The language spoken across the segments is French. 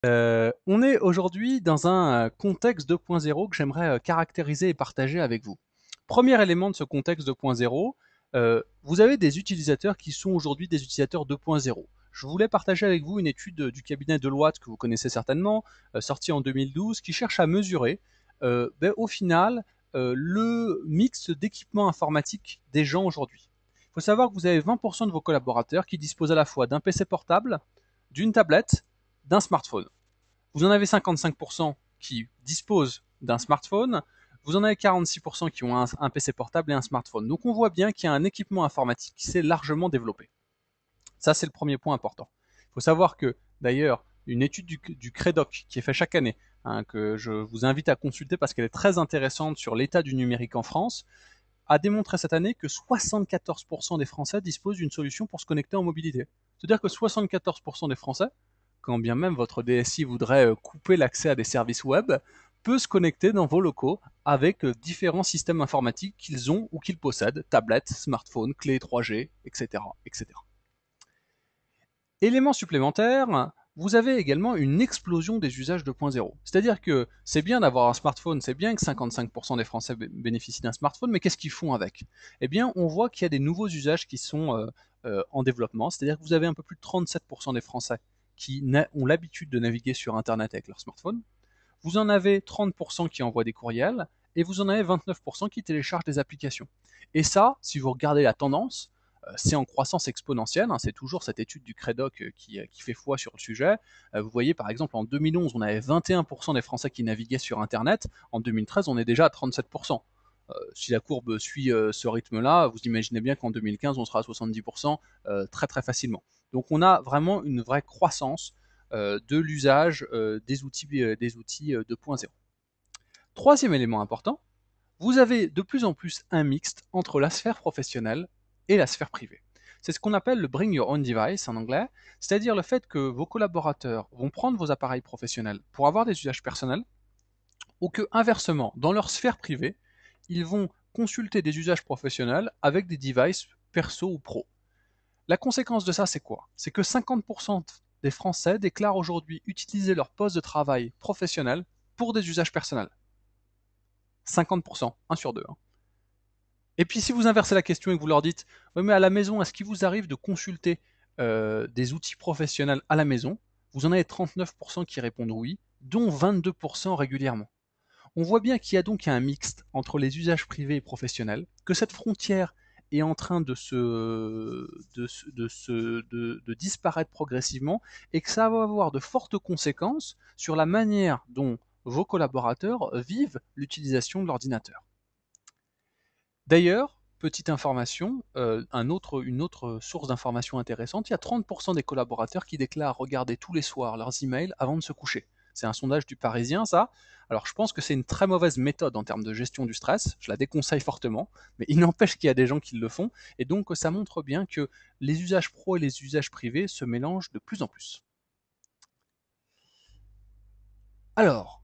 On est aujourd'hui dans un contexte 2.0 que j'aimerais caractériser et partager avec vous. Premier élément de ce contexte 2.0, vous avez des utilisateurs qui sont aujourd'hui des utilisateurs 2.0. Je voulais partager avec vous une étude du cabinet Deloitte que vous connaissez certainement, sortie en 2012, qui cherche à mesurer au final le mix d'équipements informatiques des gens aujourd'hui. Il faut savoir que vous avez 20% de vos collaborateurs qui disposent à la fois d'un PC portable, d'une tablette, d'un smartphone. Vous en avez 55% qui disposent d'un smartphone, vous en avez 46% qui ont un PC portable et un smartphone. Donc on voit bien qu'il y a un équipement informatique qui s'est largement développé. Ça, c'est le premier point important. Il faut savoir que, d'ailleurs, une étude du CREDOC qui est faite chaque année, que je vous invite à consulter parce qu'elle est très intéressante sur l'état du numérique en France, a démontré cette année que 74% des Français disposent d'une solution pour se connecter en mobilité. C'est-à-dire que 74% des Français, quand bien même votre DSI voudrait couper l'accès à des services web, peut se connecter dans vos locaux avec différents systèmes informatiques qu'ils ont ou qu'ils possèdent, tablettes, smartphones, clés 3G, etc., etc. Élément supplémentaire, vous avez également une explosion des usages 2.0. C'est-à-dire que c'est bien d'avoir un smartphone, c'est bien que 55% des Français bénéficient d'un smartphone, mais qu'est-ce qu'ils font avec? Eh bien, on voit qu'il y a des nouveaux usages qui sont en développement. C'est-à-dire que vous avez un peu plus de 37% des Français qui ont l'habitude de naviguer sur Internet avec leur smartphone. Vous en avez 30% qui envoient des courriels et vous en avez 29% qui téléchargent des applications. Et ça, si vous regardez la tendance, c'est en croissance exponentielle, c'est toujours cette étude du CREDOC qui fait foi sur le sujet. Vous voyez par exemple en 2011, on avait 21% des Français qui naviguaient sur Internet, en 2013 on est déjà à 37%. Si la courbe suit ce rythme-là, vous imaginez bien qu'en 2015 on sera à 70% très très facilement. Donc on a vraiment une vraie croissance de l'usage des outils 2.0. Troisième élément important, vous avez de plus en plus un mixte entre la sphère professionnelle et la sphère privée. C'est ce qu'on appelle le bring your own device en anglais, c'est-à-dire le fait que vos collaborateurs vont prendre vos appareils professionnels pour avoir des usages personnels, ou que inversement, dans leur sphère privée, ils vont consulter des usages professionnels avec des devices perso ou pro. La conséquence de ça, c'est quoi? C'est que 50% des Français déclarent aujourd'hui utiliser leur poste de travail professionnel pour des usages personnels. 50%, 1 sur 2. Et puis si vous inversez la question et que vous leur dites, oui mais à la maison, est-ce qu'il vous arrive de consulter des outils professionnels à la maison? Vous en avez 39% qui répondent oui, dont 22% régulièrement. On voit bien qu'il y a donc un mixte entre les usages privés et professionnels, que cette frontière est en train de disparaître progressivement et que ça va avoir de fortes conséquences sur la manière dont vos collaborateurs vivent l'utilisation de l'ordinateur. D'ailleurs, petite information, une autre source d'information intéressante, il y a 30% des collaborateurs qui déclarent regarder tous les soirs leurs emails avant de se coucher. C'est un sondage du Parisien, ça. Alors je pense que c'est une très mauvaise méthode en termes de gestion du stress, je la déconseille fortement, mais il n'empêche qu'il y a des gens qui le font, et donc ça montre bien que les usages pro et les usages privés se mélangent de plus en plus. Alors,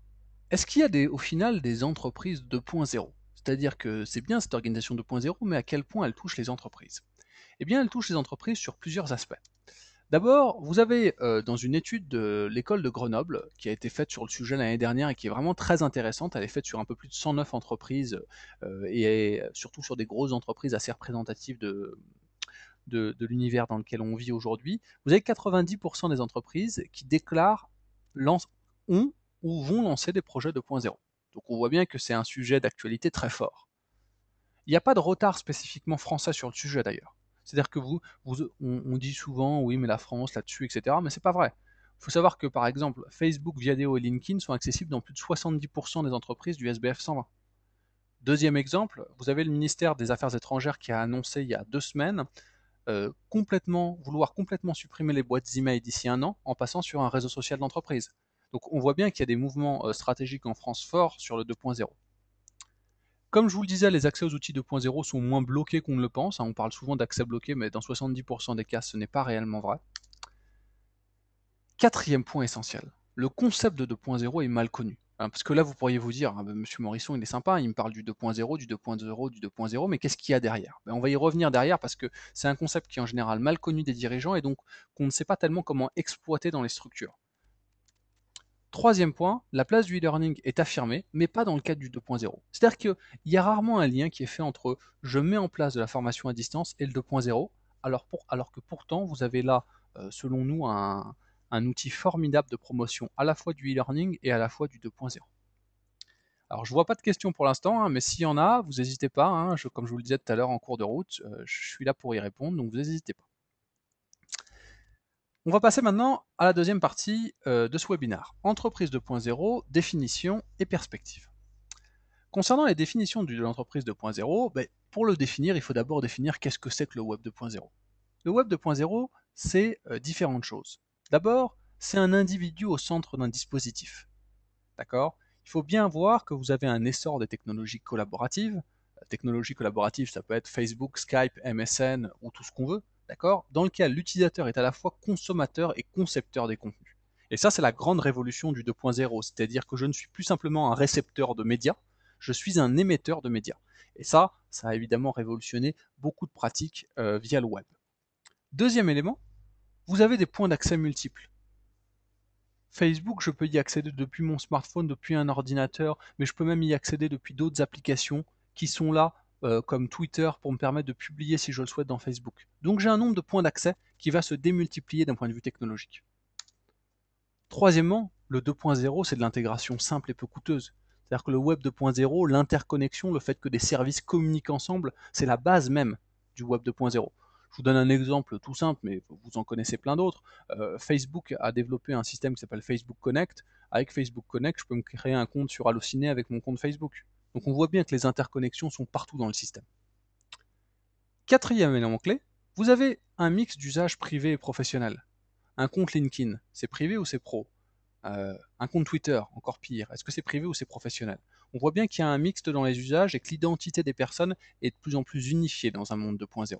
est-ce qu'il y a au final des entreprises 2.0? C'est-à-dire que c'est bien cette organisation 2.0, mais à quel point elle touche les entreprises? Eh bien, elle touche les entreprises sur plusieurs aspects. D'abord, vous avez dans une étude de l'école de Grenoble qui a été faite sur le sujet l'année dernière et qui est vraiment très intéressante. Elle est faite sur un peu plus de 109 entreprises et surtout sur des grosses entreprises assez représentatives de l'univers dans lequel on vit aujourd'hui. Vous avez 90% des entreprises qui déclarent ont ou vont lancer des projets 2.0. Donc on voit bien que c'est un sujet d'actualité très fort. Il n'y a pas de retard spécifiquement français sur le sujet d'ailleurs. C'est-à-dire que on dit souvent oui mais la France là-dessus, etc. Mais c'est pas vrai. Il faut savoir que par exemple Facebook, Viadeo et LinkedIn sont accessibles dans plus de 70% des entreprises du SBF 120. Deuxième exemple, vous avez le ministère des Affaires étrangères qui a annoncé il y a 2 semaines vouloir complètement supprimer les boîtes email d'ici un an en passant sur un réseau social d'entreprise. Donc on voit bien qu'il y a des mouvements stratégiques en France forts sur le 2.0. Comme je vous le disais, les accès aux outils 2.0 sont moins bloqués qu'on ne le pense. On parle souvent d'accès bloqué, mais dans 70% des cas, ce n'est pas réellement vrai. Quatrième point essentiel, le concept de 2.0 est mal connu. Parce que là, vous pourriez vous dire, Monsieur Morisson, il est sympa, il me parle du 2.0, du 2.0, du 2.0, mais qu'est-ce qu'il y a derrière? On va y revenir derrière parce que c'est un concept qui est en général mal connu des dirigeants et donc qu'on ne sait pas tellement comment exploiter dans les structures. Troisième point, la place du e-learning est affirmée, mais pas dans le cadre du 2.0. C'est-à-dire qu'il y a rarement un lien qui est fait entre je mets en place de la formation à distance et le 2.0, alors que pourtant vous avez là, selon nous, un outil formidable de promotion à la fois du e-learning et à la fois du 2.0. Alors je vois pas de questions pour l'instant, hein, mais s'il y en a, vous n'hésitez pas, hein, comme je vous le disais tout à l'heure en cours de route, je suis là pour y répondre, donc vous n'hésitez pas. On va passer maintenant à la deuxième partie de ce webinaire. Entreprise 2.0, définition et perspective. Concernant les définitions de l'entreprise 2.0, pour le définir, il faut d'abord définir qu'est-ce que c'est que le web 2.0. Le web 2.0, c'est différentes choses. D'abord, c'est un individu au centre d'un dispositif. D'accord ? Il faut bien voir que vous avez un essor des technologies collaboratives. Technologies collaboratives, ça peut être Facebook, Skype, MSN ou tout ce qu'on veut, d'accord ? Dans lequel l'utilisateur est à la fois consommateur et concepteur des contenus. Et ça, c'est la grande révolution du 2.0, c'est-à-dire que je ne suis plus simplement un récepteur de médias, je suis un émetteur de médias. Et ça a évidemment révolutionné beaucoup de pratiques via le web. Deuxième élément, vous avez des points d'accès multiples. Facebook, je peux y accéder depuis mon smartphone, depuis un ordinateur, mais je peux même y accéder depuis d'autres applications qui sont là, comme Twitter, pour me permettre de publier si je le souhaite dans Facebook. Donc j'ai un nombre de points d'accès qui va se démultiplier d'un point de vue technologique. Troisièmement, le 2.0, c'est de l'intégration simple et peu coûteuse. C'est-à-dire que le web 2.0, l'interconnexion, le fait que des services communiquent ensemble, c'est la base même du web 2.0. Je vous donne un exemple tout simple, mais vous en connaissez plein d'autres. Facebook a développé un système qui s'appelle Facebook Connect. Avec Facebook Connect, je peux me créer un compte sur Allociné avec mon compte Facebook. Donc on voit bien que les interconnexions sont partout dans le système. Quatrième élément clé, vous avez un mix d'usages privés et professionnels. Un compte LinkedIn, c'est privé ou c'est pro ? Un compte Twitter, encore pire, est-ce que c'est privé ou c'est professionnel? On voit bien qu'il y a un mixte dans les usages et que l'identité des personnes est de plus en plus unifiée dans un monde 2.0.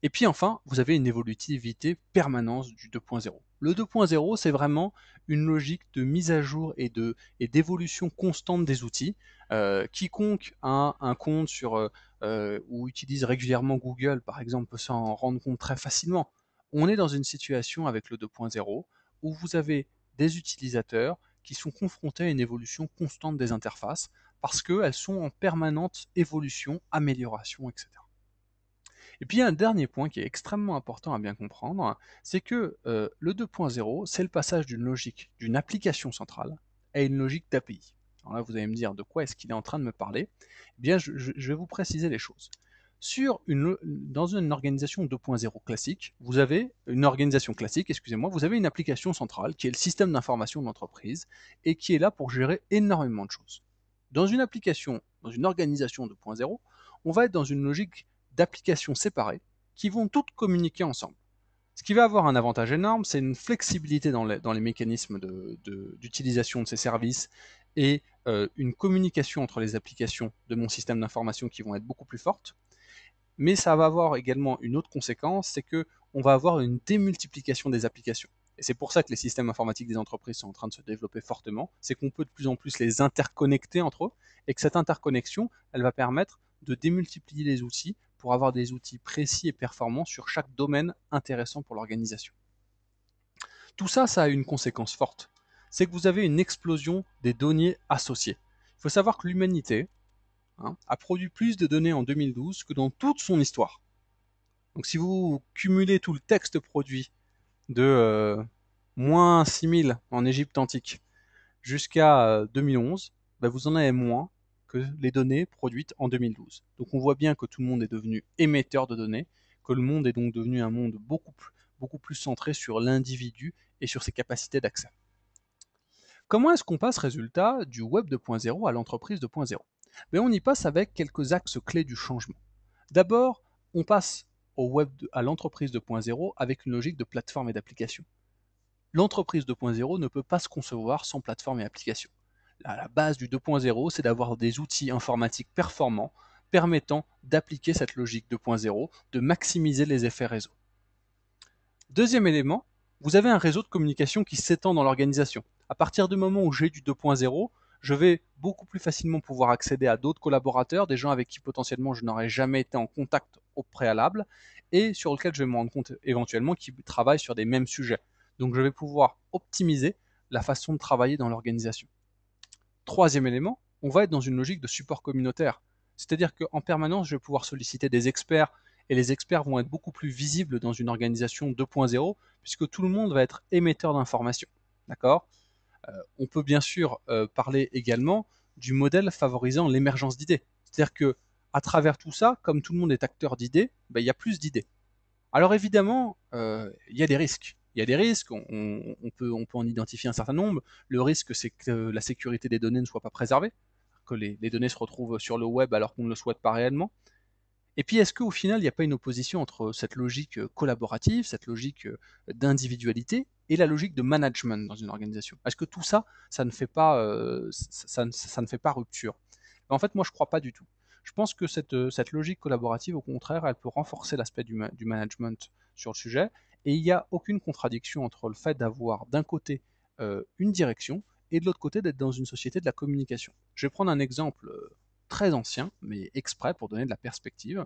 Et puis enfin, vous avez une évolutivité permanente du 2.0. Le 2.0, c'est vraiment une logique de mise à jour et d'évolution constante des outils. Quiconque a un compte ou utilise régulièrement Google, par exemple, peut s'en rendre compte très facilement. On est dans une situation avec le 2.0 où vous avez des utilisateurs qui sont confrontés à une évolution constante des interfaces parce qu'elles sont en permanente évolution, amélioration, etc. Et puis il y a un dernier point qui est extrêmement important à bien comprendre, c'est que le 2.0, c'est le passage d'une logique d'une application centrale à une logique d'API. Alors là, vous allez me dire de quoi est-ce qu'il est en train de me parler. Eh bien, je vais vous préciser les choses. Dans une organisation 2.0 classique, vous avez une organisation classique, excusez-moi, vous avez une application centrale qui est le système d'information de l'entreprise et qui est là pour gérer énormément de choses. Dans une organisation 2.0, on va être dans une logique d'applications séparées qui vont toutes communiquer ensemble. Ce qui va avoir un avantage énorme, c'est une flexibilité dans les mécanismes d'utilisation de ces services et une communication entre les applications de mon système d'information qui vont être beaucoup plus fortes. Mais ça va avoir également une autre conséquence, c'est qu'on va avoir une démultiplication des applications. Et c'est pour ça que les systèmes informatiques des entreprises sont en train de se développer fortement, c'est qu'on peut de plus en plus les interconnecter entre eux, et que cette interconnexion, elle va permettre de démultiplier les outils pour avoir des outils précis et performants sur chaque domaine intéressant pour l'organisation. Tout ça, ça a une conséquence forte. C'est que vous avez une explosion des données associées. Il faut savoir que l'humanité a produit plus de données en 2012 que dans toute son histoire. Donc si vous cumulez tout le texte produit de moins 6000 en Égypte antique jusqu'à 2011, vous en avez moins que les données produites en 2012. Donc on voit bien que tout le monde est devenu émetteur de données, que le monde est donc devenu un monde beaucoup plus centré sur l'individu et sur ses capacités d'accès. Comment est-ce qu'on passe, résultat, du web 2.0 à l'entreprise 2.0 ? On y passe avec quelques axes clés du changement. D'abord, on passe à l'entreprise 2.0 avec une logique de plateforme et d'application. L'entreprise 2.0 ne peut pas se concevoir sans plateforme et application. La base du 2.0, c'est d'avoir des outils informatiques performants permettant d'appliquer cette logique 2.0, de maximiser les effets réseau. Deuxième élément, vous avez un réseau de communication qui s'étend dans l'organisation. À partir du moment où j'ai du 2.0, je vais beaucoup plus facilement pouvoir accéder à d'autres collaborateurs, des gens avec qui potentiellement je n'aurais jamais été en contact au préalable, et sur lesquels je vais me rendre compte éventuellement qu'ils travaillent sur des mêmes sujets. Donc je vais pouvoir optimiser la façon de travailler dans l'organisation. Troisième élément, on va être dans une logique de support communautaire. C'est-à-dire qu'en permanence, je vais pouvoir solliciter des experts, et les experts vont être beaucoup plus visibles dans une organisation 2.0, puisque tout le monde va être émetteur d'informations. D'accord? On peut bien sûr parler également du modèle favorisant l'émergence d'idées. C'est-à-dire que à travers tout ça, comme tout le monde est acteur d'idées, il y a plus d'idées. Alors évidemment, il y a des risques. Il y a des risques, on peut en identifier un certain nombre. Le risque, c'est que la sécurité des données ne soit pas préservée, que les données se retrouvent sur le web alors qu'on ne le souhaite pas réellement. Et puis, est-ce qu'au final, il n'y a pas une opposition entre cette logique collaborative, cette logique d'individualité, et la logique de management dans une organisation? Est-ce que tout ça, ça ne fait pas, ça ne fait pas rupture? En fait, moi, je ne crois pas du tout. Je pense que cette logique collaborative, au contraire, elle peut renforcer l'aspect du management sur le sujet, et il n'y a aucune contradiction entre le fait d'avoir d'un côté une direction et de l'autre côté d'être dans une société de la communication. Je vais prendre un exemple très ancien, mais exprès pour donner de la perspective.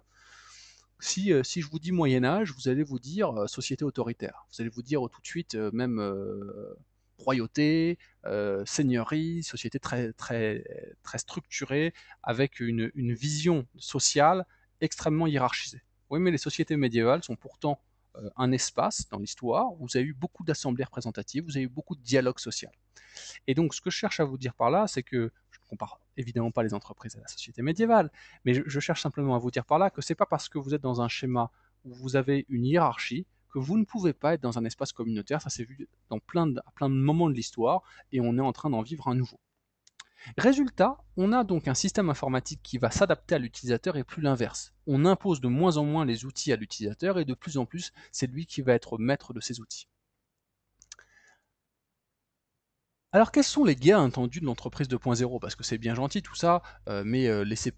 Si je vous dis Moyen Âge, vous allez vous dire société autoritaire. Vous allez vous dire tout de suite même royauté, seigneurie, société très structurée, avec une vision sociale extrêmement hiérarchisée. Oui, mais les sociétés médiévales sont pourtant un espace dans l'histoire où vous avez eu beaucoup d'assemblées représentatives, vous avez eu beaucoup de dialogue social. Et donc, ce que je cherche à vous dire par là, c'est que je ne compare évidemment pas les entreprises à la société médiévale, mais je cherche simplement à vous dire par là que c'est pas parce que vous êtes dans un schéma où vous avez une hiérarchie que vous ne pouvez pas être dans un espace communautaire. Ça s'est vu dans à plein de moments de l'histoire et on est en train d'en vivre un nouveau. Résultat, on a donc un système informatique qui va s'adapter à l'utilisateur et plus l'inverse. On impose de moins en moins les outils à l'utilisateur et de plus en plus, c'est lui qui va être maître de ces outils. Alors, quels sont les gains attendus de l'entreprise 2.0? Parce que c'est bien gentil tout ça, mais laisser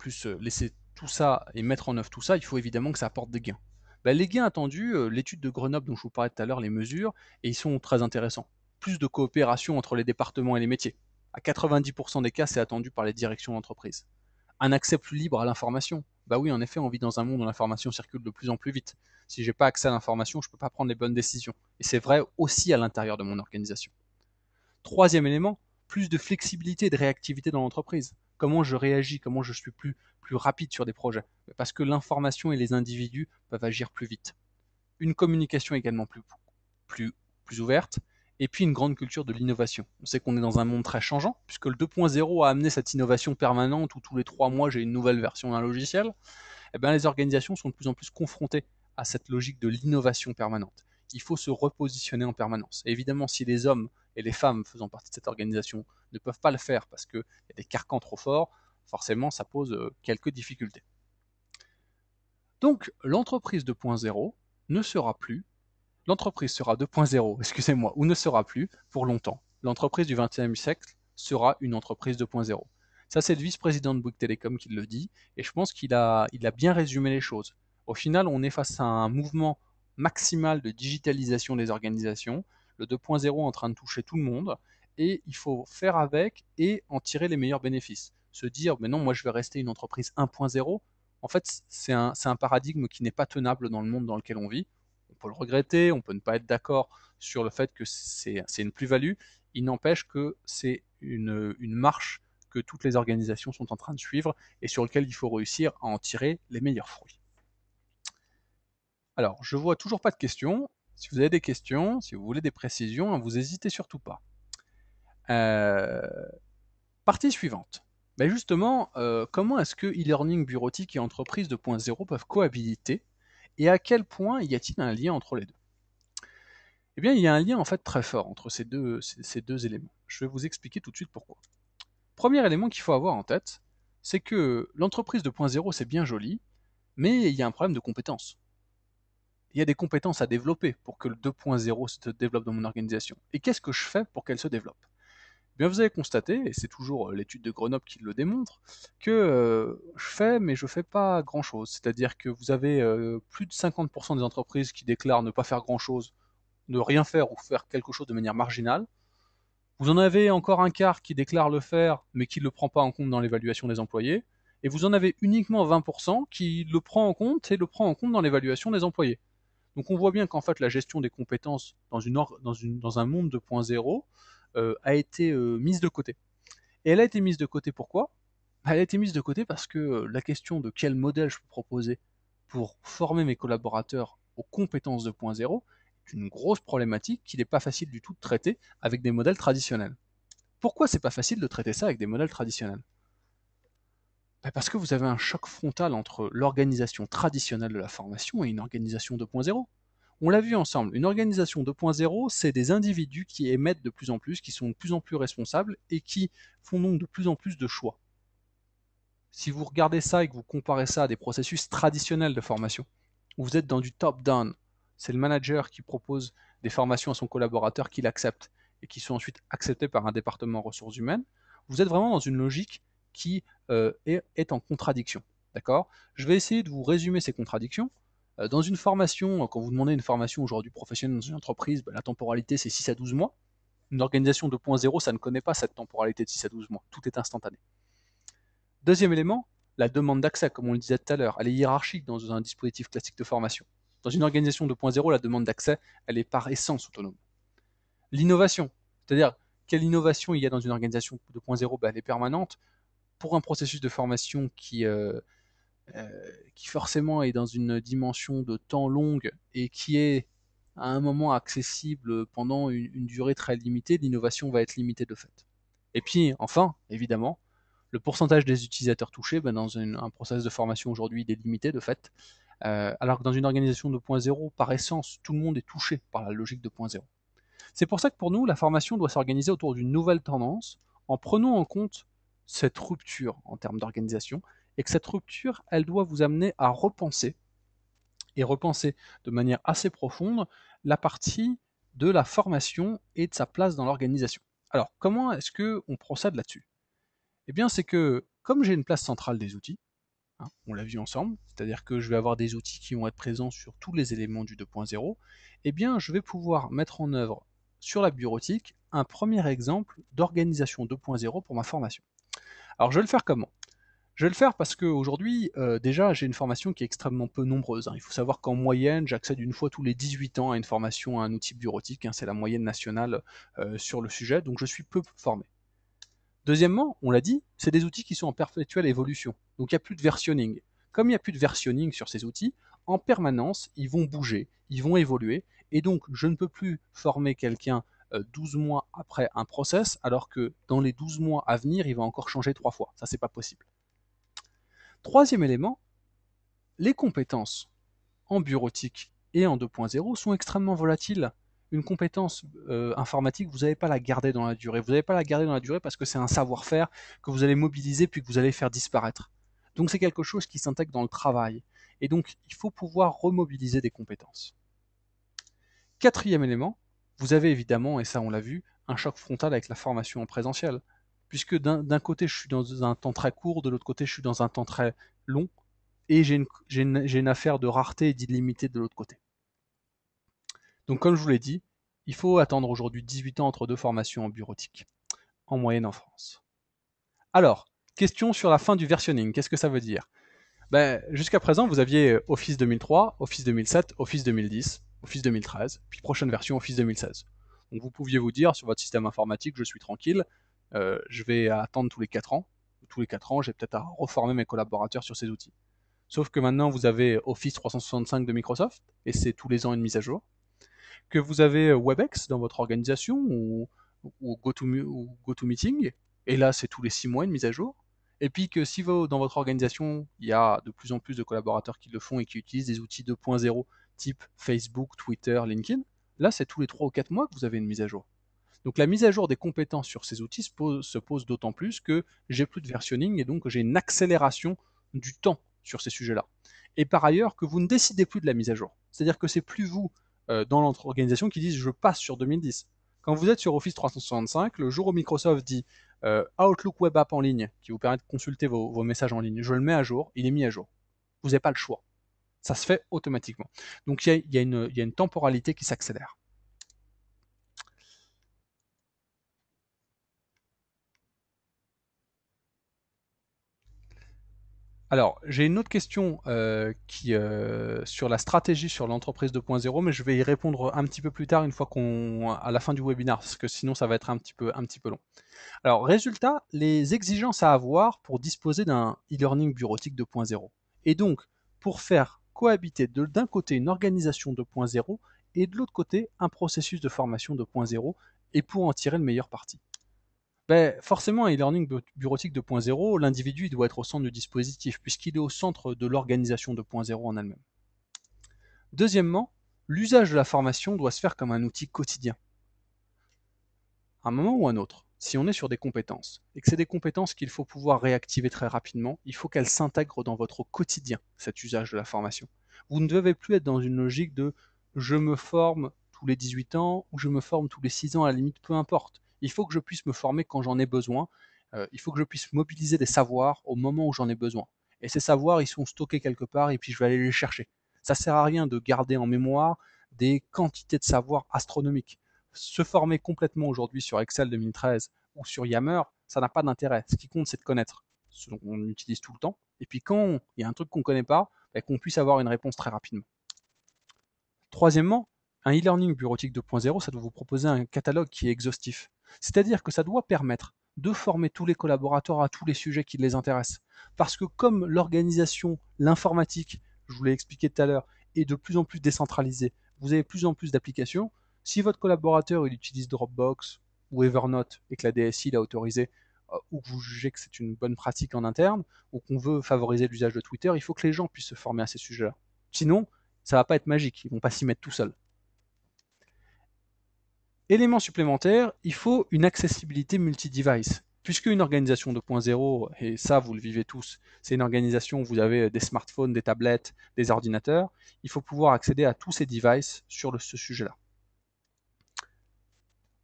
tout ça et mettre en œuvre tout ça, il faut évidemment que ça apporte des gains. Ben, les gains attendus, l'étude de Grenoble dont je vous parlais tout à l'heure les mesure, et ils sont très intéressants. Plus de coopération entre les départements et les métiers. À 90% des cas, c'est attendu par les directions d'entreprise. Un accès plus libre à l'information. Bah oui, en effet, on vit dans un monde où l'information circule de plus en plus vite. Si j'ai pas accès à l'information, je peux pas prendre les bonnes décisions. Et c'est vrai aussi à l'intérieur de mon organisation. Troisième élément, plus de flexibilité et de réactivité dans l'entreprise. Comment je réagis, comment je suis plus rapide sur des projets. Parce que l'information et les individus peuvent agir plus vite. Une communication également plus, plus ouverte. Et puis une grande culture de l'innovation. On sait qu'on est dans un monde très changeant, puisque le 2.0 a amené cette innovation permanente où tous les 3 mois j'ai une nouvelle version d'un logiciel. Eh bien, les organisations sont de plus en plus confrontées à cette logique de l'innovation permanente. Il faut se repositionner en permanence. Et évidemment, si les hommes et les femmes faisant partie de cette organisation ne peuvent pas le faire parce qu'il y a des carcans trop forts, forcément, ça pose quelques difficultés. Donc, l'entreprise 2.0 ne sera plus, l'entreprise sera 2.0, excusez-moi, ou ne sera plus pour longtemps. L'entreprise du XXIe siècle sera une entreprise 2.0. Ça, c'est le vice-président de Bouygues Telecom qui le dit, et je pense qu'il a bien résumé les choses. Au final, on est face à un mouvement maximal de digitalisation des organisations, le 2.0 est en train de toucher tout le monde, et il faut faire avec et en tirer les meilleurs bénéfices. Se dire, mais non, moi je vais rester une entreprise 1.0, en fait, c'est un paradigme qui n'est pas tenable dans le monde dans lequel on vit. On peut le regretter, on peut ne pas être d'accord sur le fait que c'est une plus-value. Il n'empêche que c'est une marche que toutes les organisations sont en train de suivre et sur lequel il faut réussir à en tirer les meilleurs fruits. Alors, je vois toujours pas de questions. Si vous avez des questions, si vous voulez des précisions, vous n'hésitez surtout pas. Euh, Partie suivante. Ben justement, comment est-ce que e-learning bureautique et entreprise 2.0 peuvent cohabiter et à quel point y a-t-il un lien entre les deux? Eh bien, il y a un lien en fait très fort entre ces deux éléments. Je vais vous expliquer tout de suite pourquoi. Premier élément qu'il faut avoir en tête, c'est que l'entreprise 2.0 c'est bien joli, mais il y a un problème de compétences. Il y a des compétences à développer pour que le 2.0 se développe dans mon organisation. Et qu'est-ce que je fais pour qu'elle se développe? Eh bien, vous avez constaté, et c'est toujours l'étude de Grenoble qui le démontre, que je fais, mais je fais pas grand-chose. C'est-à-dire que vous avez plus de 50% des entreprises qui déclarent ne pas faire grand-chose, ne rien faire ou faire quelque chose de manière marginale. Vous en avez encore un quart qui déclare le faire, mais qui ne le prend pas en compte dans l'évaluation des employés. Et vous en avez uniquement 20% qui le prend en compte et le prend en compte dans l'évaluation des employés. Donc on voit bien qu'en fait la gestion des compétences dans un monde 2.0, a été mise de côté. Et elle a été mise de côté pourquoi? Elle a été mise de côté parce que la question de quel modèle je peux proposer pour former mes collaborateurs aux compétences 2.0 est une grosse problématique qu'il n'est pas facile du tout de traiter avec des modèles traditionnels. Pourquoi c'est pas facile de traiter ça avec des modèles traditionnels? Parce que vous avez un choc frontal entre l'organisation traditionnelle de la formation et une organisation 2.0. On l'a vu ensemble, une organisation 2.0, c'est des individus qui émettent de plus en plus, qui sont de plus en plus responsables et qui font donc de plus en plus de choix. Si vous regardez ça et que vous comparez ça à des processus traditionnels de formation, où vous êtes dans du top-down, c'est le manager qui propose des formations à son collaborateur qu'il accepte et qui sont ensuite acceptées par un département ressources humaines, vous êtes vraiment dans une logique qui est en contradiction. D'accord? Je vais essayer de vous résumer ces contradictions. Dans une formation, quand vous demandez une formation aujourd'hui professionnelle dans une entreprise, la temporalité c'est 6 à 12 mois. Une organisation 2.0, ça ne connaît pas cette temporalité de 6 à 12 mois. Tout est instantané. Deuxième élément, la demande d'accès, comme on le disait tout à l'heure, elle est hiérarchique dans un dispositif classique de formation. Dans une organisation 2.0, la demande d'accès, elle est par essence autonome. L'innovation, c'est-à-dire quelle innovation il y a dans une organisation 2.0, elle est permanente. Pour un processus de formation qui forcément est dans une dimension de temps longue et qui est à un moment accessible pendant une durée très limitée, l'innovation va être limitée de fait. Et puis enfin, évidemment, le pourcentage des utilisateurs touchés, dans un process de formation aujourd'hui, il est limité de fait, alors que dans une organisation 2.0, par essence, tout le monde est touché par la logique 2.0. C'est pour ça que pour nous, la formation doit s'organiser autour d'une nouvelle tendance, en prenant en compte cette rupture en termes d'organisation, et que cette rupture, elle doit vous amener à repenser, et repenser de manière assez profonde, la partie de la formation et de sa place dans l'organisation. Alors, comment est-ce qu'on procède là-dessus? Eh bien, c'est que, comme j'ai une place centrale des outils, hein, on l'a vu ensemble, c'est-à-dire que je vais avoir des outils qui vont être présents sur tous les éléments du 2.0, eh bien, je vais pouvoir mettre en œuvre sur la bureautique un premier exemple d'organisation 2.0 pour ma formation. Alors, je vais le faire comment? Je vais le faire parce qu'aujourd'hui, déjà, j'ai une formation qui est extrêmement peu nombreuse, hein. Il faut savoir qu'en moyenne, j'accède une fois tous les 18 ans à une formation, à un outil bureautique, hein, c'est la moyenne nationale sur le sujet, donc je suis peu formé. Deuxièmement, on l'a dit, c'est des outils qui sont en perpétuelle évolution. Donc il n'y a plus de versionning. Comme il n'y a plus de versionning sur ces outils, en permanence, ils vont bouger, ils vont évoluer, et donc je ne peux plus former quelqu'un 12 mois après un process, alors que dans les 12 mois à venir, il va encore changer 3 fois. Ça, c'est pas possible. Troisième élément, les compétences en bureautique et en 2.0 sont extrêmement volatiles. Une compétence informatique, vous n'allez pas la garder dans la durée. Vous n'allez pas la garder dans la durée parce que c'est un savoir-faire que vous allez mobiliser puis que vous allez faire disparaître. Donc c'est quelque chose qui s'intègre dans le travail. Et donc il faut pouvoir remobiliser des compétences. Quatrième élément, vous avez évidemment, et ça on l'a vu, un choc frontal avec la formation en présentiel. Puisque d'un côté je suis dans un temps très court, de l'autre côté je suis dans un temps très long, et j'ai une affaire de rareté et d'illimité de l'autre côté. Donc comme je vous l'ai dit, il faut attendre aujourd'hui 18 ans entre deux formations en bureautique, en moyenne en France. Alors, question sur la fin du versionning, qu'est-ce que ça veut dire? Jusqu'à présent, vous aviez Office 2003, Office 2007, Office 2010, Office 2013, puis prochaine version Office 2016. Donc vous pouviez vous dire, sur votre système informatique, je suis tranquille, je vais attendre tous les 4 ans. Tous les 4 ans, j'ai peut-être à reformer mes collaborateurs sur ces outils. Sauf que maintenant, vous avez Office 365 de Microsoft, et c'est tous les ans une mise à jour. Que vous avez WebEx dans votre organisation ou GoToMeeting, et là c'est tous les 6 mois une mise à jour. Et puis que si dans votre organisation, il y a de plus en plus de collaborateurs qui le font et qui utilisent des outils 2.0 type Facebook, Twitter, LinkedIn, là c'est tous les 3 ou 4 mois que vous avez une mise à jour. Donc la mise à jour des compétences sur ces outils se pose d'autant plus que j'ai plus de versionning et donc j'ai une accélération du temps sur ces sujets-là. Et par ailleurs, que vous ne décidez plus de la mise à jour. C'est-à-dire que c'est plus vous, dans l'organisation, qui disent je passe sur 2010. Quand vous êtes sur Office 365, le jour où Microsoft dit Outlook Web App en ligne, qui vous permet de consulter vos messages en ligne, je le mets à jour, il est mis à jour. Vous n'avez pas le choix. Ça se fait automatiquement. Donc il y a une temporalité qui s'accélère. Alors, j'ai une autre question sur la stratégie sur l'entreprise 2.0, mais je vais y répondre un petit peu plus tard, une fois à la fin du webinaire, parce que sinon ça va être un petit peu long. Alors, résultat, les exigences à avoir pour disposer d'un e-learning bureautique 2.0. Et donc, pour faire cohabiter d'un côté une organisation 2.0 et de l'autre côté un processus de formation 2.0, et pour en tirer le meilleur parti. Ben, forcément, un e-learning bureautique 2.0, l'individu doit être au centre du dispositif, puisqu'il est au centre de l'organisation 2.0 en elle-même. Deuxièmement, l'usage de la formation doit se faire comme un outil quotidien. À un moment ou à un autre, si on est sur des compétences, et que c'est des compétences qu'il faut pouvoir réactiver très rapidement, il faut qu'elles s'intègrent dans votre quotidien, cet usage de la formation. Vous ne devez plus être dans une logique de je me forme tous les 18 ans ou je me forme tous les 6 ans, à la limite, peu importe. Il faut que je puisse me former quand j'en ai besoin. Il faut que je puisse mobiliser des savoirs au moment où j'en ai besoin. Et ces savoirs, ils sont stockés quelque part et puis je vais aller les chercher. Ça sert à rien de garder en mémoire des quantités de savoirs astronomiques. Se former complètement aujourd'hui sur Excel 2013 ou sur Yammer, ça n'a pas d'intérêt. Ce qui compte, c'est de connaître ce qu'on utilise tout le temps. Et puis quand il y a un truc qu'on ne connaît pas, qu'on puisse avoir une réponse très rapidement. Troisièmement, un e-learning bureautique 2.0, ça doit vous proposer un catalogue qui est exhaustif. C'est-à-dire que ça doit permettre de former tous les collaborateurs à tous les sujets qui les intéressent. Parce que comme l'organisation, l'informatique, je vous l'ai expliqué tout à l'heure, est de plus en plus décentralisée, vous avez de plus en plus d'applications. Si votre collaborateur il utilise Dropbox ou Evernote et que la DSI l'a autorisé, ou que vous jugez que c'est une bonne pratique en interne, ou qu'on veut favoriser l'usage de Twitter, il faut que les gens puissent se former à ces sujets-là. Sinon, ça va pas être magique, ils vont pas s'y mettre tout seuls. Élément supplémentaire, il faut une accessibilité multi-device. Puisque une organisation 2.0, et ça vous le vivez tous, c'est une organisation où vous avez des smartphones, des tablettes, des ordinateurs, il faut pouvoir accéder à tous ces devices sur ce sujet-là.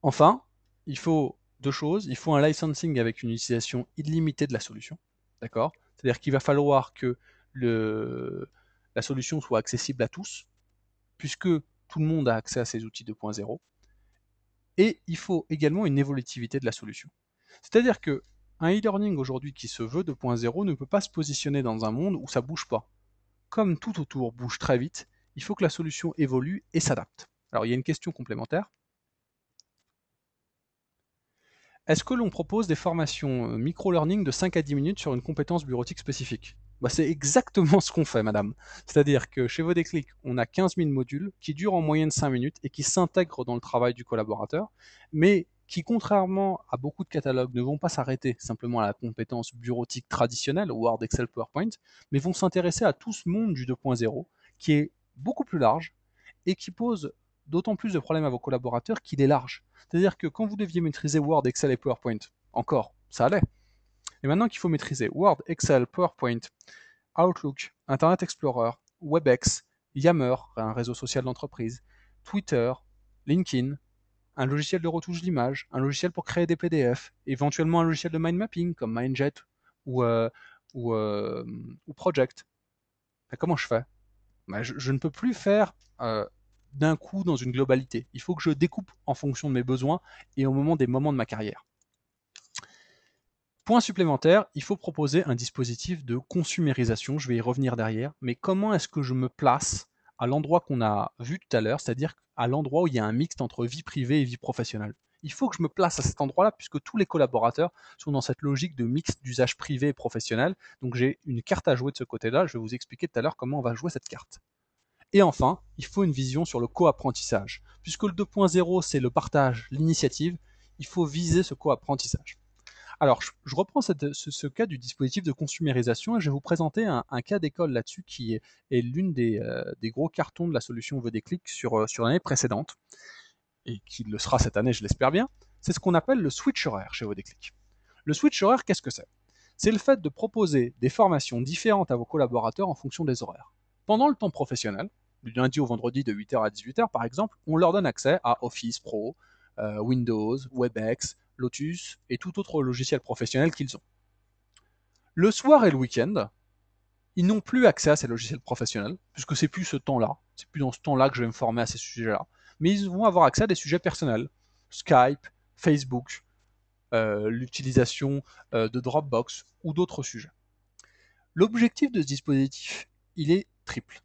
Enfin, il faut deux choses, il faut un licensing avec une utilisation illimitée de la solution, d'accord? C'est-à-dire qu'il va falloir que la solution soit accessible à tous, puisque tout le monde a accès à ces outils 2.0. Et il faut également une évolutivité de la solution. C'est-à-dire que un e-learning aujourd'hui qui se veut 2.0 ne peut pas se positionner dans un monde où ça bouge pas. Comme tout autour bouge très vite, il faut que la solution évolue et s'adapte. Alors il y a une question complémentaire. Est-ce que l'on propose des formations micro-learning de 5 à 10 minutes sur une compétence bureautique spécifique? C'est exactement ce qu'on fait, madame. C'est-à-dire que chez Vodéclic, on a 15 000 modules qui durent en moyenne 5 minutes et qui s'intègrent dans le travail du collaborateur, mais qui, contrairement à beaucoup de catalogues, ne vont pas s'arrêter simplement à la compétence bureautique traditionnelle, Word, Excel, PowerPoint, mais vont s'intéresser à tout ce monde du 2.0 qui est beaucoup plus large et qui pose d'autant plus de problèmes à vos collaborateurs qu'il est large. C'est-à-dire que quand vous deviez maîtriser Word, Excel et PowerPoint, encore, ça allait. Et maintenant qu'il faut maîtriser Word, Excel, PowerPoint, Outlook, Internet Explorer, WebEx, Yammer, un réseau social d'entreprise, Twitter, LinkedIn, un logiciel de retouche d'image, un logiciel pour créer des PDF, éventuellement un logiciel de mind mapping comme Mindjet ou, euh, ou, euh, ou Project. Comment je fais? Je ne peux plus faire d'un coup dans une globalité. Il faut que je découpe en fonction de mes besoins et au moment des moments de ma carrière. Point supplémentaire, il faut proposer un dispositif de consumérisation, je vais y revenir derrière, mais comment est-ce que je me place à l'endroit qu'on a vu tout à l'heure, c'est-à-dire à l'endroit où il y a un mixte entre vie privée et vie professionnelle. Il faut que je me place à cet endroit-là puisque tous les collaborateurs sont dans cette logique de mix d'usage privé et professionnel, donc j'ai une carte à jouer de ce côté-là, je vais vous expliquer tout à l'heure comment on va jouer cette carte. Et enfin, il faut une vision sur le co-apprentissage. Puisque le 2.0, c'est le partage, l'initiative, il faut viser ce co-apprentissage. Alors, je reprends ce cas du dispositif de consumérisation et je vais vous présenter un cas d'école là-dessus qui est l'une des gros cartons de la solution Vodéclic sur l'année précédente, et qui le sera cette année, je l'espère bien. C'est ce qu'on appelle le switch horaire chez Vodéclic. Le switch horaire, qu'est-ce que c'est? C'est le fait de proposer des formations différentes à vos collaborateurs en fonction des horaires. Pendant le temps professionnel, du lundi au vendredi de 8h à 18h par exemple, on leur donne accès à Office Pro, Windows, WebEx, Lotus et tout autre logiciel professionnel qu'ils ont. Le soir et le week-end, ils n'ont plus accès à ces logiciels professionnels, puisque c'est plus ce temps-là, c'est plus dans ce temps-là que je vais me former à ces sujets-là, mais ils vont avoir accès à des sujets personnels, Skype, Facebook, l'utilisation de Dropbox ou d'autres sujets. L'objectif de ce dispositif, il est triple.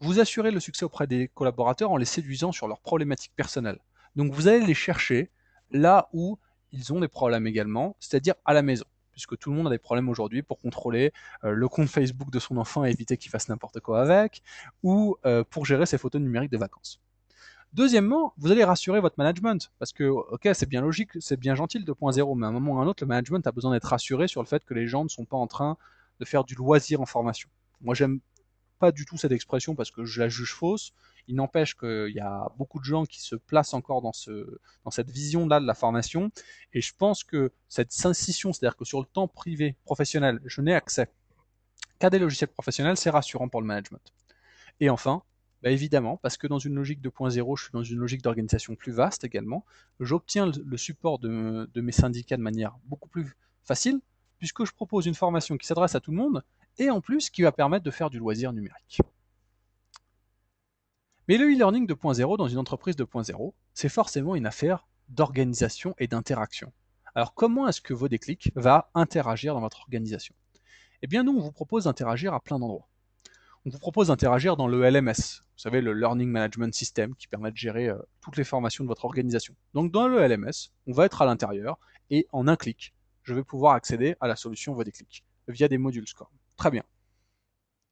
Vous assurez le succès auprès des collaborateurs en les séduisant sur leurs problématiques personnelles. Donc vous allez les chercher là où ils ont des problèmes également, c'est-à-dire à la maison, puisque tout le monde a des problèmes aujourd'hui pour contrôler le compte Facebook de son enfant et éviter qu'il fasse n'importe quoi avec, ou pour gérer ses photos numériques de vacances. Deuxièmement, vous allez rassurer votre management, parce que, ok, c'est bien logique, c'est bien gentil le 2.0, mais à un moment ou à un autre, le management a besoin d'être rassuré sur le fait que les gens ne sont pas en train de faire du loisir en formation. Moi, j'aime pas du tout cette expression parce que je la juge fausse. Il n'empêche qu'il y a beaucoup de gens qui se placent encore dans cette vision-là de la formation. Et je pense que cette scission, c'est-à-dire que sur le temps privé, professionnel, je n'ai accès qu'à des logiciels professionnels, c'est rassurant pour le management. Et enfin, bah évidemment, parce que dans une logique 2.0, je suis dans une logique d'organisation plus vaste également, j'obtiens le support de mes syndicats de manière beaucoup plus facile, puisque je propose une formation qui s'adresse à tout le monde, et en plus qui va permettre de faire du loisir numérique. Mais le e-learning 2.0 dans une entreprise 2.0, c'est forcément une affaire d'organisation et d'interaction. Alors comment est-ce que Vodéclic va interagir dans votre organisation? Eh bien nous, on vous propose d'interagir à plein d'endroits. On vous propose d'interagir dans le LMS, vous savez, le Learning Management System, qui permet de gérer toutes les formations de votre organisation. Donc dans le LMS, on va être à l'intérieur, et en un clic, je vais pouvoir accéder à la solution Vodéclic, via des modules SCORM. Très bien.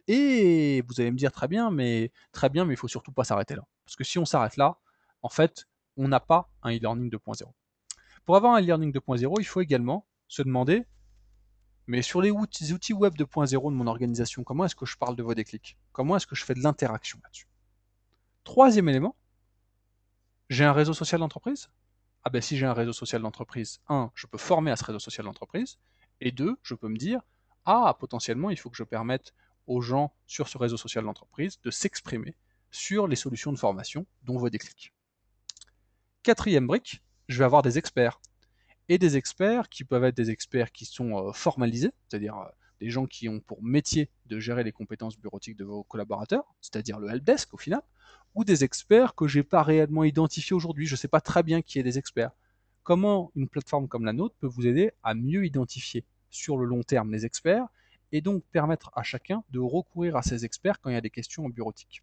Et vous allez me dire très bien, mais il faut surtout pas s'arrêter là. Parce que si on s'arrête là, en fait, on n'a pas un e-learning 2.0. Pour avoir un e-learning 2.0, il faut également se demander, mais sur les outils web 2.0 de mon organisation, comment est-ce que je parle de vos déclics? Comment est-ce que je fais de l'interaction là-dessus? Troisième élément, j'ai un réseau social d'entreprise. Ah ben si j'ai un réseau social d'entreprise, un, je peux former à ce réseau social d'entreprise, et deux, je peux me dire, ah, potentiellement, il faut que je permette aux gens sur ce réseau social d'entreprise de s'exprimer sur les solutions de formation dont vos déclics. Quatrième brique, je vais avoir des experts. Et des experts qui peuvent être des experts qui sont formalisés, c'est-à-dire des gens qui ont pour métier de gérer les compétences bureautiques de vos collaborateurs, c'est-à-dire le helpdesk au final, ou des experts que j'ai pas réellement identifiés aujourd'hui, je ne sais pas très bien qui est des experts. Comment une plateforme comme la nôtre peut vous aider à mieux identifier sur le long terme les experts et donc permettre à chacun de recourir à ces experts quand il y a des questions en bureautique.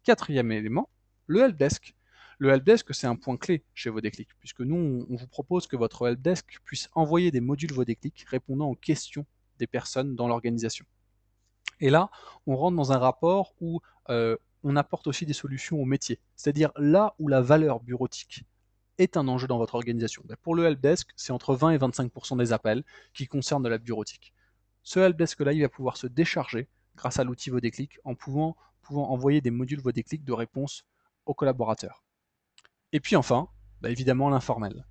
Quatrième élément, le helpdesk. Le helpdesk, c'est un point clé chez Vodéclic, puisque nous, on vous propose que votre helpdesk puisse envoyer des modules Vodéclic répondant aux questions des personnes dans l'organisation. Et là, on rentre dans un rapport où on apporte aussi des solutions au métier, c'est-à-dire là où la valeur bureautique est un enjeu dans votre organisation. Pour le helpdesk, c'est entre 20 et 25% des appels qui concernent de la bureautique. Ce helpdesk-là, il va pouvoir se décharger grâce à l'outil Vodéclic en pouvant envoyer des modules Vodéclic de réponse aux collaborateurs. Et puis enfin, évidemment l'informel.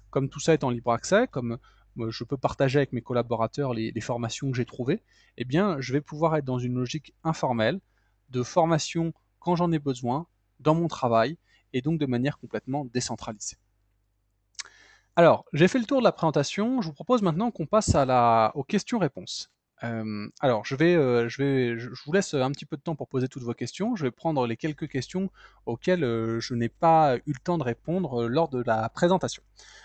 Comme tout ça est en libre accès, comme je peux partager avec mes collaborateurs les formations que j'ai trouvées, eh bien je vais pouvoir être dans une logique informelle de formation quand j'en ai besoin, dans mon travail, et donc de manière complètement décentralisée. Alors, j'ai fait le tour de la présentation, je vous propose maintenant qu'on passe aux questions-réponses. Alors, je vous laisse un petit peu de temps pour poser toutes vos questions. Je vais prendre les quelques questions auxquelles je n'ai pas eu le temps de répondre lors de la présentation.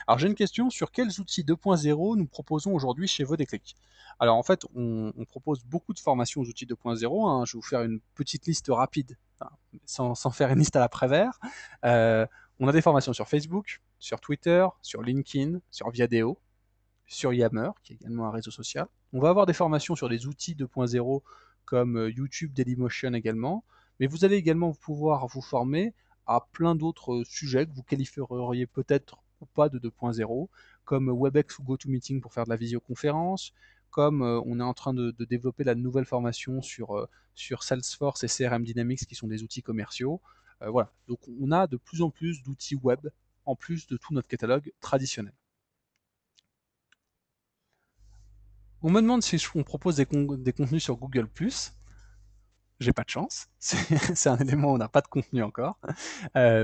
Alors, j'ai une question sur quels outils 2.0 nous proposons aujourd'hui chez Vodéclic. Alors, en fait, on propose beaucoup de formations aux outils 2.0. Hein. Je vais vous faire une petite liste rapide, hein, sans faire une liste à l'après-vert. On a des formations sur Facebook, sur Twitter, sur LinkedIn, sur Viadeo, sur Yammer, qui est également un réseau social. On va avoir des formations sur des outils 2.0 comme YouTube, Dailymotion également, mais vous allez également pouvoir vous former à plein d'autres sujets que vous qualifieriez peut-être ou pas de 2.0, comme WebEx ou GoToMeeting pour faire de la visioconférence, comme on est en train de développer la nouvelle formation sur Salesforce et CRM Dynamics qui sont des outils commerciaux. Voilà, donc on a de plus en plus d'outils web en plus de tout notre catalogue traditionnel. On me demande si on propose des contenus sur Google+. J'ai pas de chance, c'est un élément où on n'a pas de contenu encore.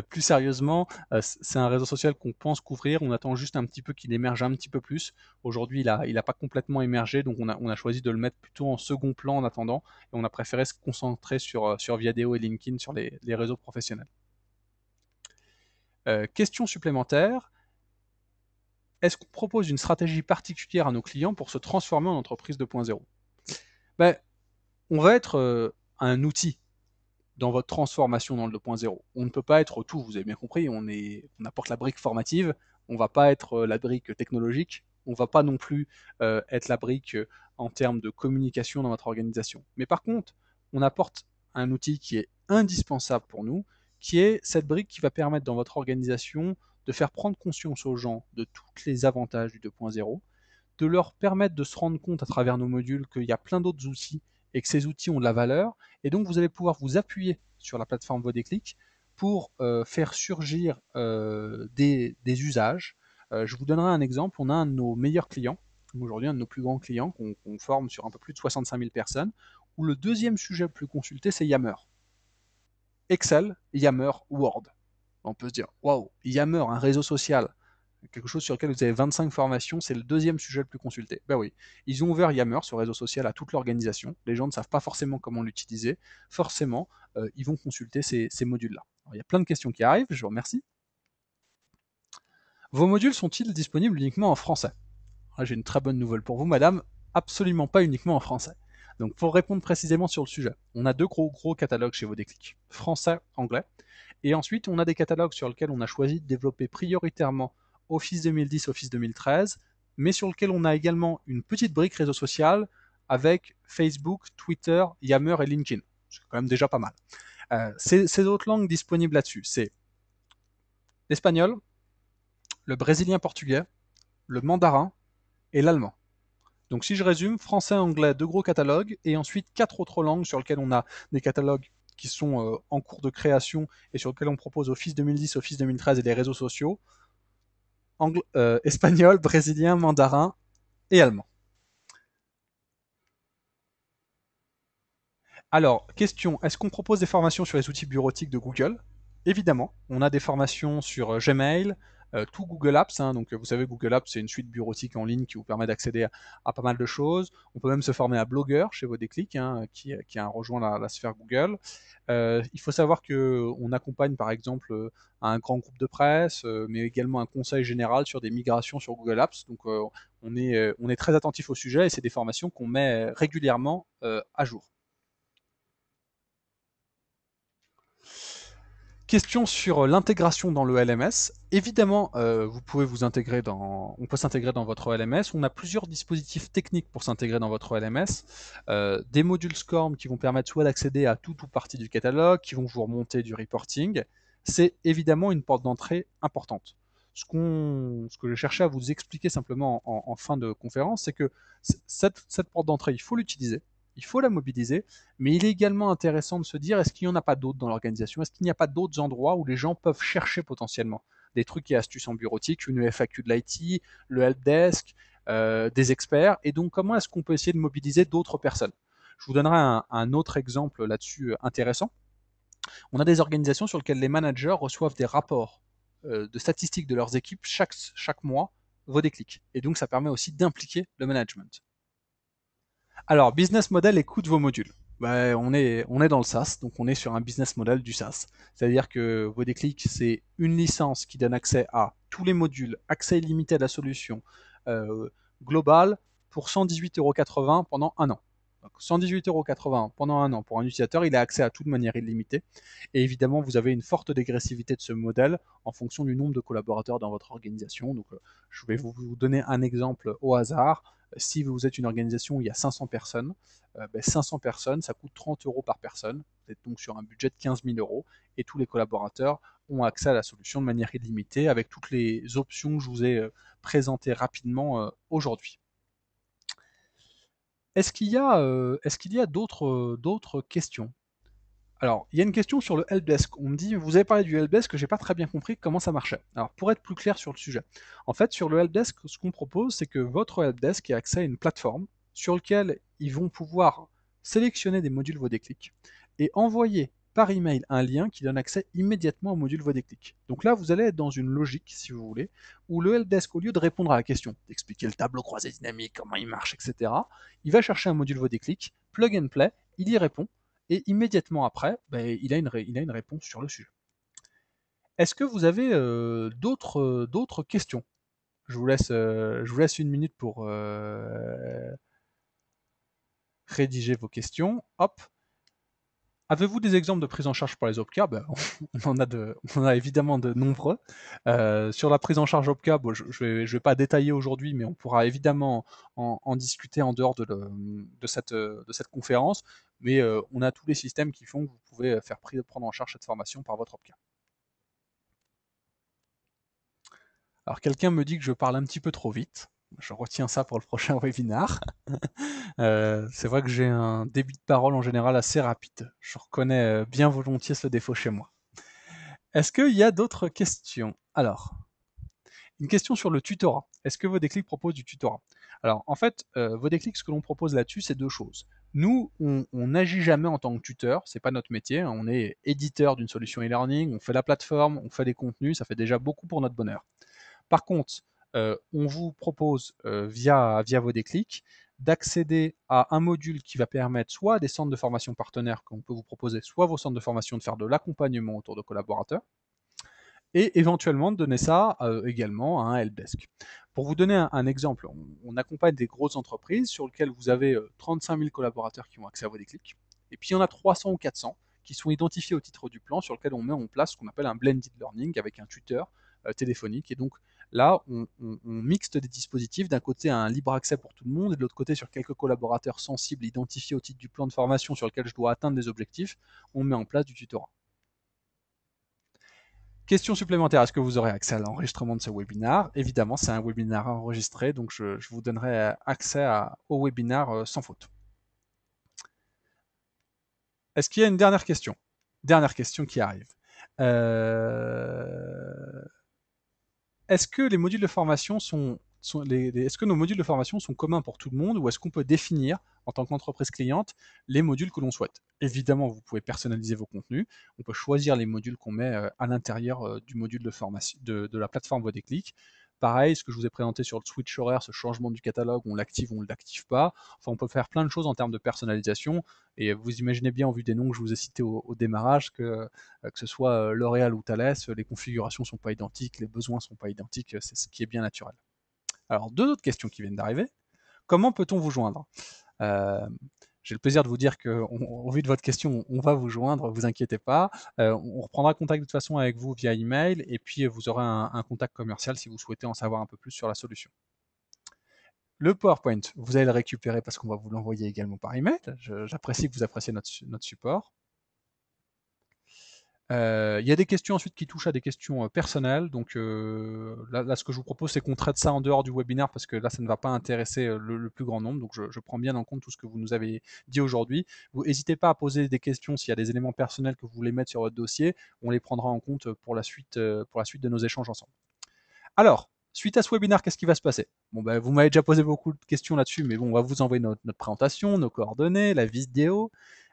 Plus sérieusement, c'est un réseau social qu'on pense couvrir, on attend juste un petit peu qu'il émerge un petit peu plus. Aujourd'hui, il a pas complètement émergé, donc on a choisi de le mettre plutôt en second plan en attendant, et on a préféré se concentrer sur Viadeo et LinkedIn, sur les réseaux professionnels. Question supplémentaire, est-ce qu'on propose une stratégie particulière à nos clients pour se transformer en entreprise 2.0? Ben, on va être un outil dans votre transformation dans le 2.0. On ne peut pas être tout, vous avez bien compris, on apporte la brique formative, on ne va pas être la brique technologique, on ne va pas non plus être la brique en termes de communication dans votre organisation. Mais par contre, on apporte un outil qui est indispensable pour nous, qui est cette brique qui va permettre dans votre organisation de faire prendre conscience aux gens de tous les avantages du 2.0, de leur permettre de se rendre compte à travers nos modules qu'il y a plein d'autres outils et que ces outils ont de la valeur. Et donc, vous allez pouvoir vous appuyer sur la plateforme Vodéclic pour faire surgir des usages. Je vous donnerai un exemple. On a un de nos meilleurs clients, aujourd'hui un de nos plus grands clients, qu'on forme sur un peu plus de 65 000 personnes, où le deuxième sujet le plus consulté, c'est Yammer. Excel, Yammer, Word. On peut se dire, waouh, Yammer, un réseau social, quelque chose sur lequel vous avez 25 formations, c'est le deuxième sujet le plus consulté. Ben oui, ils ont ouvert Yammer, ce réseau social, à toute l'organisation. Les gens ne savent pas forcément comment l'utiliser. Forcément, ils vont consulter ces modules-là. Alors, il y a plein de questions qui arrivent, je vous remercie. Vos modules sont-ils disponibles uniquement en français? J'ai une très bonne nouvelle pour vous, madame, absolument pas uniquement en français. Donc pour répondre précisément sur le sujet, on a deux gros catalogues chez Vodéclic, français, anglais, et ensuite on a des catalogues sur lesquels on a choisi de développer prioritairement Office 2010, Office 2013, mais sur lequel on a également une petite brique réseau social avec Facebook, Twitter, Yammer et LinkedIn. C'est quand même déjà pas mal. Ces autres langues disponibles là-dessus, c'est l'espagnol, le brésilien portugais, le mandarin et l'allemand. Donc si je résume, français, anglais, deux gros catalogues, et ensuite quatre autres langues sur lesquelles on a des catalogues qui sont en cours de création et sur lesquels on propose Office 2010, Office 2013 et les réseaux sociaux, espagnol, brésilien, mandarin et allemand. Alors, question, est-ce qu'on propose des formations sur les outils bureautiques de Google? Évidemment, on a des formations sur Gmail, tout Google Apps, hein, donc vous savez, Google Apps, c'est une suite bureautique en ligne qui vous permet d'accéder à pas mal de choses. On peut même se former à blogueur chez Vodéclic, hein, qui a rejoint la sphère Google. Il faut savoir qu'on accompagne par exemple un grand groupe de presse, mais également un conseil général sur des migrations sur Google Apps. Donc on est très attentif au sujet et c'est des formations qu'on met régulièrement à jour. Question sur l'intégration dans le LMS. Évidemment, vous pouvez vous intégrer on peut s'intégrer dans votre LMS. On a plusieurs dispositifs techniques pour s'intégrer dans votre LMS. Des modules SCORM qui vont permettre soit d'accéder à tout ou partie du catalogue, qui vont vous remonter du reporting. C'est évidemment une porte d'entrée importante. Ce que je cherchais à vous expliquer simplement en fin de conférence, c'est que cette porte d'entrée, il faut l'utiliser, il faut la mobiliser, mais il est également intéressant de se dire, est-ce qu'il n'y en a pas d'autres dans l'organisation? Est-ce qu'il n'y a pas d'autres endroits où les gens peuvent chercher potentiellement des trucs et astuces en bureautique, une FAQ de l'IT, le helpdesk, des experts, et donc comment est-ce qu'on peut essayer de mobiliser d'autres personnes? Je vous donnerai un autre exemple là-dessus intéressant. On a des organisations sur lesquelles les managers reçoivent des rapports de statistiques de leurs équipes chaque mois, vos déclics. Et donc ça permet aussi d'impliquer le management. Alors, business model et coût de vos modules. Ben, on est dans le SaaS, donc on est sur un business model du SaaS. C'est-à-dire que vos déclics, c'est une licence qui donne accès à tous les modules, accès illimité à la solution globale pour 118,80 € pendant un an. Donc 118,80 € pendant un an pour un utilisateur, il a accès à tout de manière illimitée. Et évidemment, vous avez une forte dégressivité de ce modèle en fonction du nombre de collaborateurs dans votre organisation. Donc, je vais vous donner un exemple au hasard. Si vous êtes une organisation où il y a 500 personnes, 500 personnes, ça coûte 30 € par personne. Vous êtes donc sur un budget de 15 000 € et tous les collaborateurs ont accès à la solution de manière illimitée avec toutes les options que je vous ai présentées rapidement aujourd'hui. Est-ce qu'il y a d'autres questions? Alors, il y a une question sur le helpdesk. On me dit, vous avez parlé du helpdesk, que j'ai pas très bien compris comment ça marchait. Alors, pour être plus clair sur le sujet, en fait, sur le helpdesk, ce qu'on propose, c'est que votre helpdesk ait accès à une plateforme sur laquelle ils vont pouvoir sélectionner des modules Vodéclic et envoyer par email un lien qui donne accès immédiatement au module Vodéclic. Donc là, vous allez être dans une logique, si vous voulez, où le helpdesk, au lieu de répondre à la question, d'expliquer le tableau croisé dynamique, comment il marche, etc., il va chercher un module Vodéclic, plug and play, il y répond, et immédiatement après, ben, il a une réponse sur le sujet. Est-ce que vous avez d'autres questions? Je vous laisse une minute pour rédiger vos questions. Hop. Avez-vous des exemples de prise en charge pour les OPCA? On en a évidemment de nombreux. Sur la prise en charge OPCA, je vais pas détailler aujourd'hui, mais on pourra évidemment en discuter en dehors de cette conférence. Mais on a tous les systèmes qui font que vous pouvez prendre en charge cette formation par votre OPCA. Alors quelqu'un me dit que je parle un petit peu trop vite. Je retiens ça pour le prochain webinar. C'est vrai que j'ai un débit de parole en général assez rapide. Je reconnais bien volontiers ce défaut chez moi. Est-ce qu'il y a d'autres questions? Alors, une question sur le tutorat. Est-ce que Vodéclic propose du tutorat? Alors, en fait, Vodéclic, ce que l'on propose là-dessus, c'est deux choses. Nous, on n'agit jamais en tant que tuteur, c'est pas notre métier. Hein. On est éditeur d'une solution e-learning, on fait la plateforme, on fait des contenus, ça fait déjà beaucoup pour notre bonheur. Par contre, on vous propose via Vodéclic d'accéder à un module qui va permettre soit des centres de formation partenaires qu'on peut vous proposer, soit vos centres de formation de faire de l'accompagnement autour de collaborateurs, et éventuellement de donner ça également à un helpdesk. Pour vous donner un exemple, on accompagne des grosses entreprises sur lesquelles vous avez 35 000 collaborateurs qui ont accès à Vodéclic, et puis il y en a 300 ou 400 qui sont identifiés au titre du plan sur lequel on met en place ce qu'on appelle un blended learning avec un tuteur téléphonique. Et donc là, on mixte des dispositifs, d'un côté un libre accès pour tout le monde, et de l'autre côté sur quelques collaborateurs sensibles identifiés au titre du plan de formation sur lequel je dois atteindre des objectifs, on met en place du tutorat. Question supplémentaire, est-ce que vous aurez accès à l'enregistrement de ce webinaire? Évidemment, c'est un webinaire enregistré, donc je vous donnerai accès au webinaire sans faute. Est-ce qu'il y a une dernière question? Dernière question qui arrive. Est-ce que les modules de formation est-ce que nos modules de formation sont communs pour tout le monde, ou est-ce qu'on peut définir en tant qu'entreprise cliente les modules que l'on souhaite? Évidemment, vous pouvez personnaliser vos contenus. On peut choisir les modules qu'on met à l'intérieur du module de formation de la plateforme Vodéclic. Pareil, ce que je vous ai présenté sur le switch horaire, ce changement du catalogue, on l'active ou on ne l'active pas. Enfin, on peut faire plein de choses en termes de personnalisation. Et vous imaginez bien, au vu des noms que je vous ai cités au démarrage, que ce soit L'Oréal ou Thales, les configurations ne sont pas identiques, les besoins ne sont pas identiques, c'est ce qui est bien naturel. Alors, deux autres questions qui viennent d'arriver. Comment peut-on vous joindre? J'ai le plaisir de vous dire qu'au vu de votre question, on va vous joindre, vous inquiétez pas. On reprendra contact de toute façon avec vous via email, et puis vous aurez un contact commercial si vous souhaitez en savoir un peu plus sur la solution. Le PowerPoint, vous allez le récupérer parce qu'on va vous l'envoyer également par email. J'apprécie que vous appréciez notre support. Il y a des questions ensuite qui touchent à des questions personnelles. Donc là, ce que je vous propose, c'est qu'on traite ça en dehors du webinaire parce que là, ça ne va pas intéresser le plus grand nombre. Donc je prends bien en compte tout ce que vous nous avez dit aujourd'hui. Vous n'hésitez pas à poser des questions s'il y a des éléments personnels que vous voulez mettre sur votre dossier. On les prendra en compte pour la suite de nos échanges ensemble. Alors, suite à ce webinaire, qu'est-ce qui va se passer? Bon, vous m'avez déjà posé beaucoup de questions là-dessus, mais bon, on va vous envoyer notre présentation, nos coordonnées, la vidéo.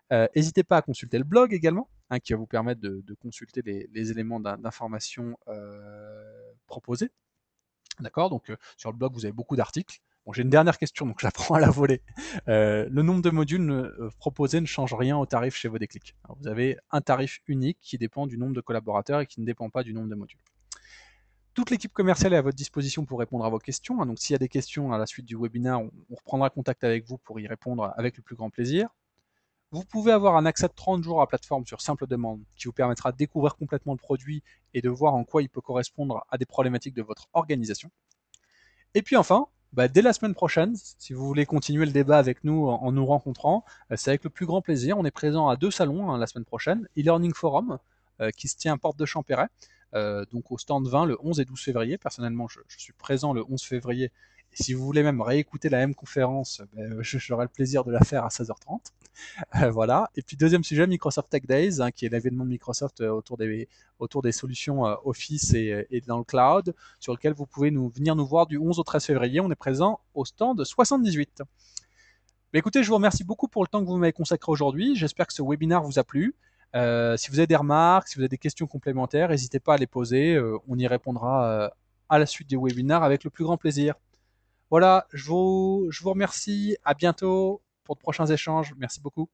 N'hésitez pas à consulter le blog également, hein, qui va vous permettre de consulter les éléments d'information proposés. D'accord? Donc sur le blog, vous avez beaucoup d'articles. Bon, j'ai une dernière question, donc je la prends à la volée. Le nombre de modules proposés ne change rien au tarif chez Vodéclic. Alors, vous avez un tarif unique qui dépend du nombre de collaborateurs et qui ne dépend pas du nombre de modules. Toute l'équipe commerciale est à votre disposition pour répondre à vos questions. Hein, donc s'il y a des questions à la suite du webinaire, on reprendra contact avec vous pour y répondre avec le plus grand plaisir. Vous pouvez avoir un accès de 30 jours à la plateforme sur simple demande qui vous permettra de découvrir complètement le produit et de voir en quoi il peut correspondre à des problématiques de votre organisation. Et puis enfin, dès la semaine prochaine, si vous voulez continuer le débat avec nous en nous rencontrant, c'est avec le plus grand plaisir. On est présent à 2 salons la semaine prochaine. E-Learning Forum, qui se tient à Porte de Champéret, donc au stand 20 le 11 et 12 février. Personnellement, je suis présent le 11 février. Et si vous voulez même réécouter la même conférence, j'aurai le plaisir de la faire à 16h30. Voilà. Et puis deuxième sujet, Microsoft Tech Days, hein, qui est l'événement de Microsoft autour des solutions Office et dans le cloud, sur lequel vous pouvez venir nous voir du 11 au 13 février. On est présent au stand 78. Mais écoutez, je vous remercie beaucoup pour le temps que vous m'avez consacré aujourd'hui. J'espère que ce webinaire vous a plu. Si vous avez des remarques, si vous avez des questions complémentaires, n'hésitez pas à les poser. On y répondra à la suite du webinaire avec le plus grand plaisir. Voilà, je vous remercie. À bientôt pour de prochains échanges. Merci beaucoup.